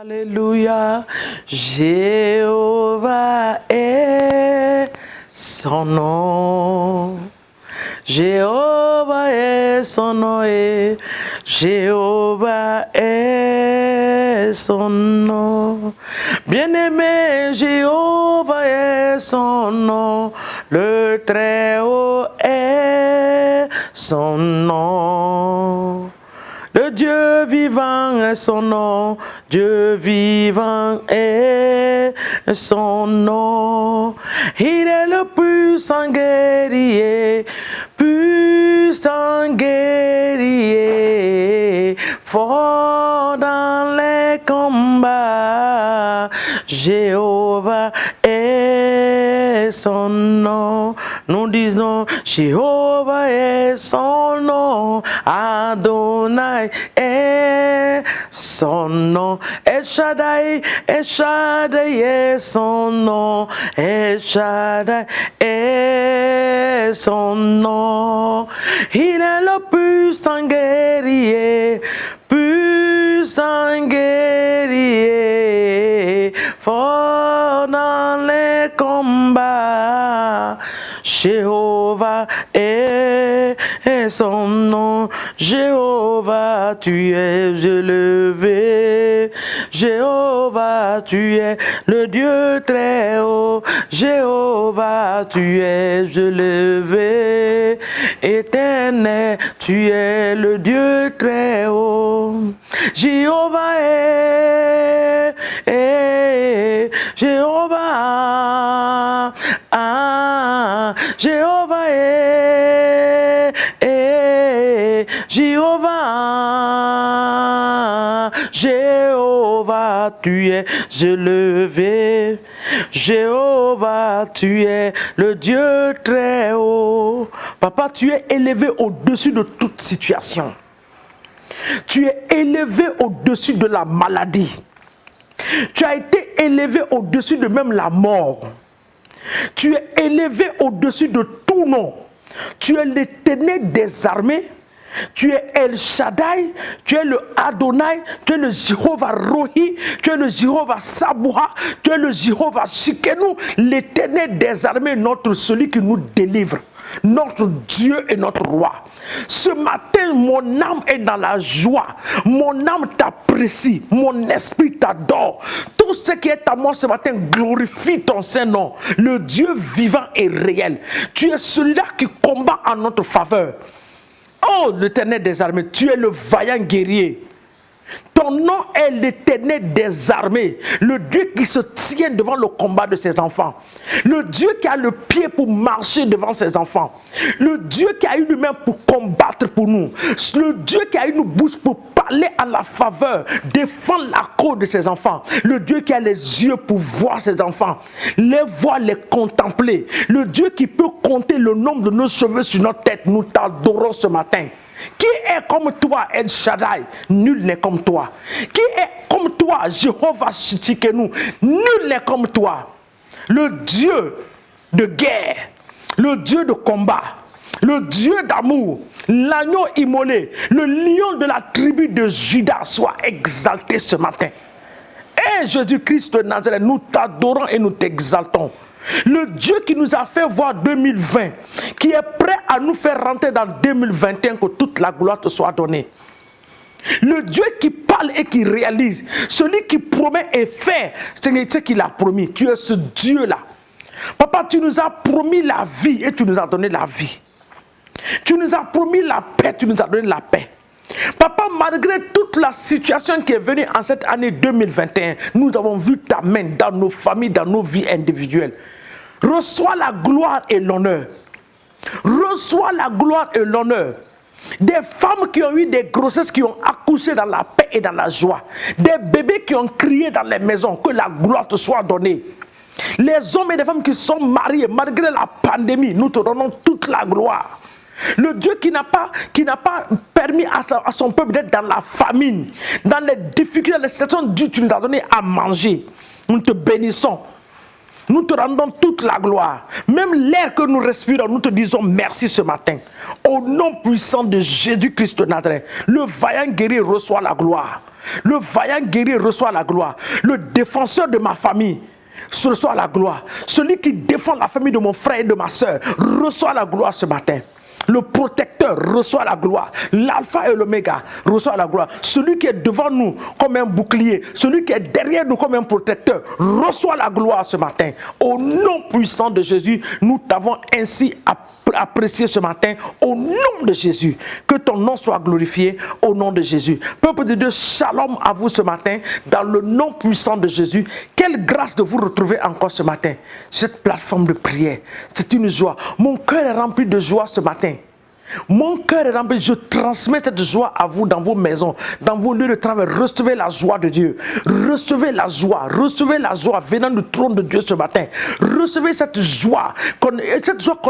Alléluia, Jéhovah est son nom. Jéhovah est son nom et Jéhovah est son nom. Bien-aimé, Jéhovah est son nom. Le Très-Haut est son nom. Le Dieu vivant est son nom, Dieu vivant est son nom. Il est le puissant guerrier, fort dans les combats. Jéhovah est son nom. Nous disons, Jéhovah est son nom, Adonai est son nom, El Shaddai est son nom, El Shaddai est son nom. Il est le puissant guerrier, fort dans les combats. Jéhovah est son nom. Jéhovah, tu es élevé. Jéhovah, tu es le Dieu très haut. Jéhovah, tu es élevé. Éternel, tu es le Dieu très haut. Jéhovah est Jéhovah. Jéhovah est Jéhovah. Jéhovah, tu es élevé. Jéhovah, tu es le Dieu très haut. Papa, tu es élevé au-dessus de toute situation. Tu es élevé au-dessus de la maladie. Tu as été élevé au-dessus de même la mort. Tu es élevé au-dessus de tout nom. Tu es l'Éternel des armées. Tu es El Shaddai, tu es le Adonai, tu es le Jéhovah Rohi, tu es le Jéhovah Sabouha, tu es le Jéhovah Shikenu, l'Éternel des armées, celui qui nous délivre, notre Dieu et notre roi. Ce matin, mon âme est dans la joie, mon âme t'apprécie, mon esprit t'adore. Tout ce qui est à moi ce matin glorifie ton Saint-Nom. Le Dieu vivant et réel. Tu es celui-là qui combat en notre faveur. Oh, l'Éternel des armées, tu es le vaillant guerrier. Ton nom est l'Éternel des armées, le Dieu qui se tient devant le combat de ses enfants, le Dieu qui a le pied pour marcher devant ses enfants, le Dieu qui a une main pour combattre pour nous, le Dieu qui a une bouche pour parler à la faveur, défendre la cause de ses enfants, le Dieu qui a les yeux pour voir ses enfants, les voir, les contempler, le Dieu qui peut compter le nombre de nos cheveux sur notre tête. Nous t'adorons ce matin. Qui est comme toi, El Shaddai? Nul n'est comme toi. Qui est comme toi, Jéhovah Shittikenu? Nul n'est comme toi. Le Dieu de guerre, le Dieu de combat, le Dieu d'amour, l'agneau immolé, le lion de la tribu de Juda, soit exalté ce matin. Et Jésus-Christ de Nazareth, nous t'adorons et nous t'exaltons. Le Dieu qui nous a fait voir 2020, qui est prêt à nous faire rentrer dans 2021, que toute la gloire te soit donnée. Le Dieu qui parle et qui réalise, celui qui promet et fait ce qu'il a promis. Tu es ce Dieu-là. Papa, tu nous as promis la vie et tu nous as donné la vie. Tu nous as promis la paix, tu nous as donné la paix. Papa, malgré toute la situation qui est venue en cette année 2021, nous avons vu ta main dans nos familles, dans nos vies individuelles. Reçois la gloire et l'honneur. Reçois la gloire et l'honneur. Des femmes qui ont eu des grossesses, qui ont accouché dans la paix et dans la joie. Des bébés qui ont crié dans les maisons, que la gloire te soit donnée. Les hommes et les femmes qui sont mariés, malgré la pandémie, nous te donnons toute la gloire. Le Dieu qui n'a pas permis à son peuple d'être dans la famine, dans les difficultés, les situations dures, tu nous as donné à manger. Nous te bénissons. Nous te rendons toute la gloire. Même l'air que nous respirons, nous te disons merci ce matin. Au nom puissant de Jésus-Christ de Nazareth, le vaillant guerrier reçoit la gloire. Le vaillant guerrier reçoit la gloire. Le défenseur de ma famille reçoit la gloire. Celui qui défend la famille de mon frère et de ma soeur reçoit la gloire ce matin. Le protecteur reçoit la gloire. L'alpha et l'oméga reçoit la gloire. Celui qui est devant nous comme un bouclier, celui qui est derrière nous comme un protecteur, reçoit la gloire ce matin. Au nom puissant de Jésus, nous t'avons ainsi apprécié ce matin. Au nom de Jésus, que ton nom soit glorifié au nom de Jésus. Peuple de Dieu, shalom à vous ce matin. Dans le nom puissant de Jésus, quelle grâce de vous retrouver encore ce matin. Cette plateforme de prière, c'est une joie. Mon cœur est rempli de joie ce matin. Mon cœur est rempli, je transmets cette joie à vous dans vos maisons, dans vos lieux de travail. Recevez la joie de Dieu. Recevez la joie venant du trône de Dieu ce matin. Recevez cette joie qu'on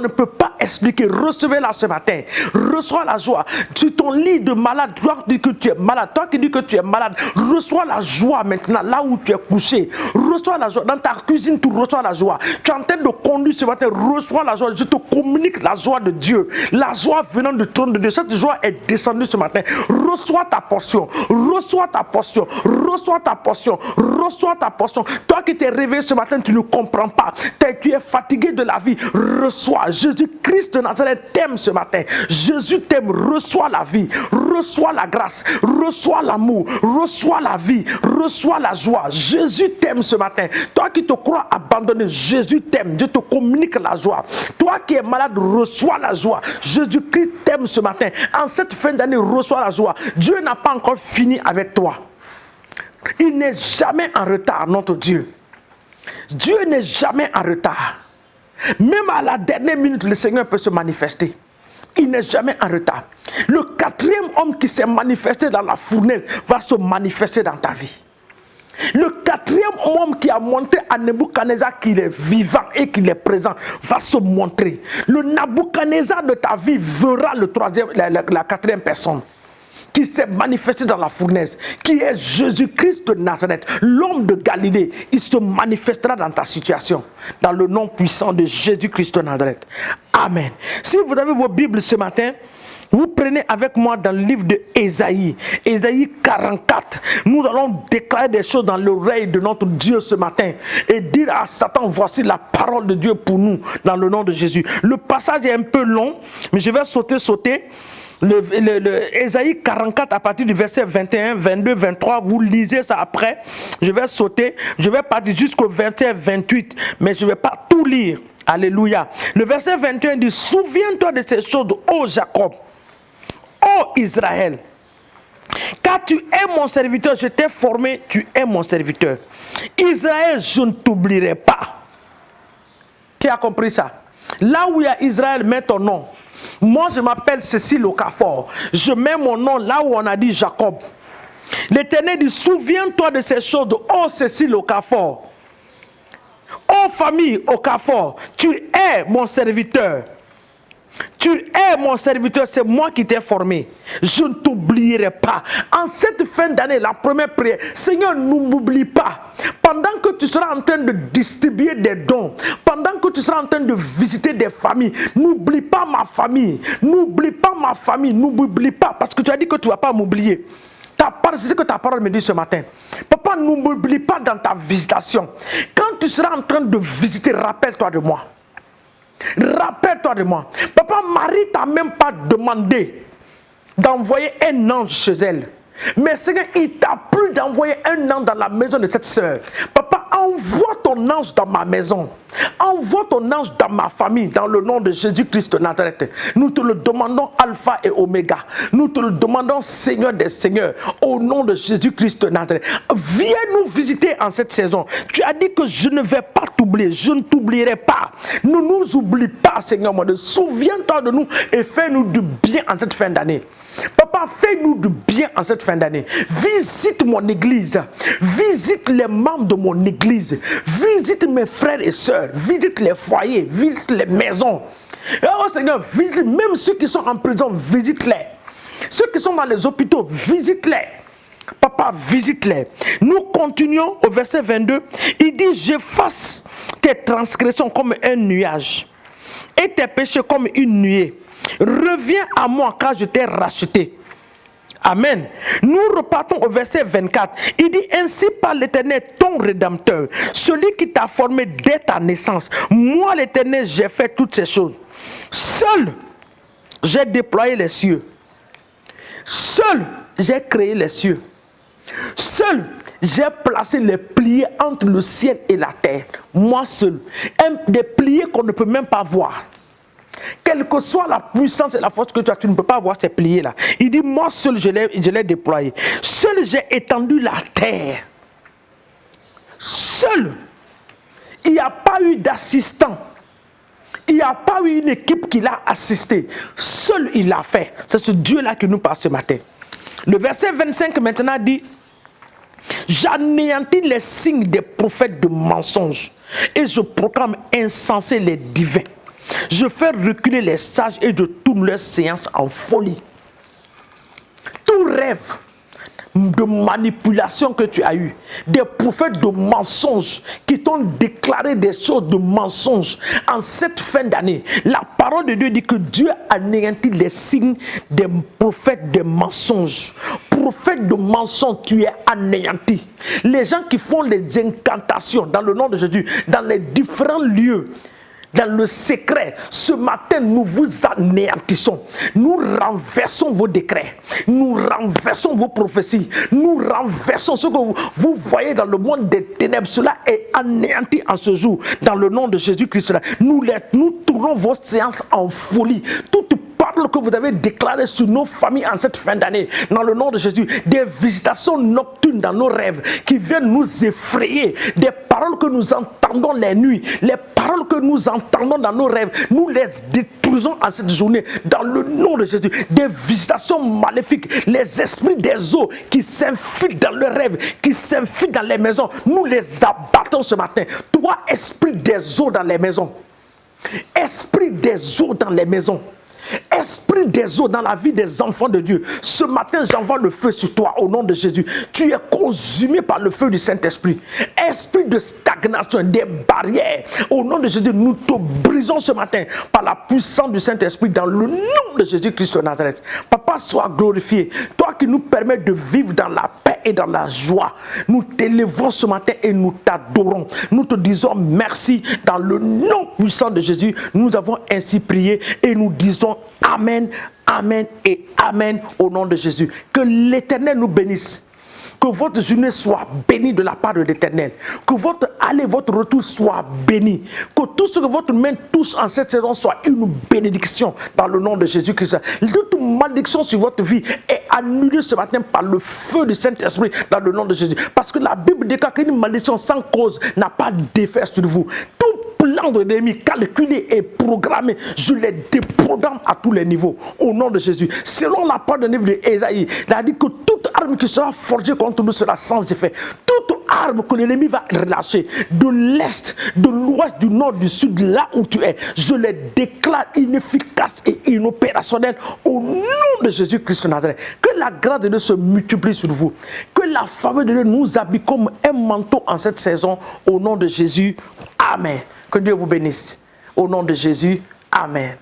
ne peut pas expliquer. Recevez-la ce matin. Reçois la joie. Sur ton lit de malade, toi qui dis que tu es malade, toi qui dis que tu es malade, reçois la joie maintenant, là où tu es couché. Reçois la joie. Dans ta cuisine, tu reçois la joie. Tu es en train de conduire ce matin, reçois la joie. Je te communique la joie de Dieu. La joie venant du trône de Dieu. Cette joie est descendue ce matin. Reçois ta portion. Reçois ta portion. Reçois ta portion. Reçois ta portion. Toi qui t'es réveillé ce matin, tu ne comprends pas. Tu es fatigué de la vie. Reçois. Jésus-Christ de Nazareth t'aime ce matin. Jésus t'aime. Reçois la vie. Reçois la grâce. Reçois l'amour. Reçois la vie. Reçois la joie. Jésus t'aime ce matin. Toi qui te crois abandonné, Jésus t'aime. Dieu te communique la joie. Toi qui es malade, reçois la joie. Jésus-Christ t'aime ce matin. En cette fin d'année, reçois la joie. Dieu n'a pas encore fini avec toi. Il n'est jamais en retard, notre Dieu. Dieu n'est jamais en retard. Même à la dernière minute, le Seigneur peut se manifester. Il n'est jamais en retard. Le quatrième homme qui s'est manifesté dans la fournaise va se manifester dans ta vie. Le quatrième homme qui a montré à Nebuchadnezzar qu'il est vivant et qu'il est présent va se montrer. Le Nebuchadnezzar de ta vie verra la quatrième personne qui s'est manifesté dans la fournaise, qui est Jésus-Christ de Nazareth, l'homme de Galilée. Il se manifestera dans ta situation, dans le nom puissant de Jésus-Christ de Nazareth. Amen. Si vous avez vos Bibles ce matin, vous prenez avec moi dans le livre de Ésaïe, Ésaïe 44. Nous allons déclarer des choses dans l'oreille de notre Dieu ce matin et dire à Satan, voici la parole de Dieu pour nous dans le nom de Jésus. Le passage est un peu long, mais je vais sauter. Ésaïe 44 à partir du verset 21, 22, 23, vous lisez ça après. Je vais sauter, je vais partir jusqu'au 21, 28, mais je ne vais pas tout lire. Alléluia. Le verset 21 dit, souviens-toi de ces choses, ô Jacob, ô Israël, car tu es mon serviteur, je t'ai formé, tu es mon serviteur. Israël, je ne t'oublierai pas. Qui a compris ça? Là où il y a Israël, mets ton nom. Moi, je m'appelle Cécile Okafor. Je mets mon nom là où on a dit Jacob. L'Éternel dit, souviens-toi de ces choses, ô Cécile Okafor. Ô famille Okafor, tu es mon serviteur. Tu es mon serviteur, c'est moi qui t'ai formé. Je ne t'oublierai pas. En cette fin d'année, la première prière, Seigneur, ne m'oublie pas. Pendant que tu seras en train de distribuer des dons, pendant que tu seras en train de visiter des familles, n'oublie pas ma famille. N'oublie pas ma famille. N'oublie pas, parce que tu as dit que tu ne vas pas m'oublier. C'est ce que ta parole me dit ce matin. Papa, ne m'oublie pas dans ta visitation. Quand tu seras en train de visiter, rappelle-toi de moi. Rappelle-toi de moi. Papa, Marie t'a même pas demandé d'envoyer un ange chez elle. Mais Seigneur, il t'a plu d'envoyer un ange dans la maison de cette sœur. Papa, envoie ton ange dans ma maison. Envoie ton ange dans ma famille, dans le nom de Jésus-Christ de Nazareth. Nous te le demandons, Alpha et Oméga. Nous te le demandons, Seigneur des Seigneurs, au nom de Jésus-Christ de Nazareth. Viens nous visiter en cette saison. Tu as dit que je ne vais pas t'oublier. Je ne t'oublierai pas. Ne nous oublie pas, Seigneur mon Dieu. Souviens-toi de nous et fais-nous du bien en cette fin d'année. Papa, fais-nous du bien en cette fin d'année. Visite mon église. Visite les membres de mon église. Visite mes frères et sœurs. Visite les foyers. Visite les maisons. Oh Seigneur, visite même ceux qui sont en prison. Visite-les. Ceux qui sont dans les hôpitaux. Visite-les. Papa, visite-les. Nous continuons au verset 22. Il dit, j'efface tes transgressions comme un nuage et tes péchés comme une nuée. Reviens à moi car je t'ai racheté. Amen. Nous repartons au verset 24. Il dit, ainsi par l'Éternel, ton Rédempteur, celui qui t'a formé dès ta naissance. Moi, l'Éternel, j'ai fait toutes ces choses. Seul, j'ai déployé les cieux. Seul, j'ai créé les cieux. Seul, j'ai placé les pliés entre le ciel et la terre. Moi seul. Des pliés qu'on ne peut même pas voir. Quelle que soit la puissance et la force que tu as, tu ne peux pas voir ces pliés-là. Il dit, moi seul, je l'ai déployé. Seul, j'ai étendu la terre. Seul, il n'y a pas eu d'assistant. Il n'y a pas eu une équipe qui l'a assisté. Seul, il l'a fait. C'est ce Dieu-là qui nous parle ce matin. Le verset 25 maintenant dit, j'anéantis les signes des prophètes de mensonges et je proclame insensés les divins. Je fais reculer les sages et je tourne leurs séances en folie. Tout rêve de manipulation que tu as eu, des prophètes de mensonges qui t'ont déclaré des choses de mensonges en cette fin d'année, la parole de Dieu dit que Dieu anéantit les signes des prophètes de mensonges. Prophète de mensonges, tu es anéanti. Les gens qui font les incantations dans le nom de Jésus, dans les différents lieux, dans le secret, ce matin, nous vous anéantissons. Nous renversons vos décrets. Nous renversons vos prophéties. Nous renversons ce que vous voyez dans le monde des ténèbres. Cela est anéanti en ce jour. Dans le nom de Jésus-Christ, nous tournons vos séances en folie. Toute parole que vous avez déclarée sur nos familles en cette fin d'année, dans le nom de Jésus, des visitations nocturnes dans nos rêves qui viennent nous effrayer, des paroles que nous entendons les nuits, les paroles que nous entendons dans nos rêves, nous les détruisons en cette journée, dans le nom de Jésus. Des visitations maléfiques, les esprits des eaux qui s'infiltrent dans leurs rêves, qui s'infiltrent dans les maisons, nous les abattons ce matin. Toi, esprit des eaux dans les maisons, esprit des eaux dans les maisons, esprit des eaux dans la vie des enfants de Dieu, ce matin j'envoie le feu sur toi au nom de Jésus. Tu es consumé par le feu du Saint-Esprit. Esprit de stagnation, des barrières, au nom de Jésus, nous te brisons ce matin par la puissance du Saint-Esprit dans le nom de Jésus-Christ de Nazareth. Papa, sois glorifié. Toi qui nous permets de vivre dans la paix et dans la joie, nous t'élevons ce matin et nous t'adorons. Nous te disons merci dans le nom puissant de Jésus. Nous avons ainsi prié et nous disons Amen, Amen et Amen au nom de Jésus. Que l'Éternel nous bénisse. Que votre journée soit bénie de la part de l'Éternel. Que votre aller, votre retour soit béni. Que tout ce que votre main touche en cette saison soit une bénédiction dans le nom de Jésus-Christ. Toute malédiction sur votre vie est annulée ce matin par le feu du Saint-Esprit dans le nom de Jésus. Parce que la Bible déclare qu'une malédiction sans cause n'a pas d'effet sur vous. Tout plan de l'ennemi calculé et programmé, je les déprogramme à tous les niveaux au nom de Jésus. Selon la parole de livre d'Ésaïe, il a dit que toute arme qui sera forgée contre nous sera sans effet. Toute arme que l'ennemi va relâcher de l'est, de l'ouest, du nord, du sud, là où tu es, je les déclare inefficaces et inopérationnelles au nom de Jésus-Christ de Nazareth. Que la grâce de Dieu se multiplie sur vous. Que la faveur de Dieu nous habille comme un manteau en cette saison au nom de Jésus. Amen. Que Dieu vous bénisse. Au nom de Jésus. Amen.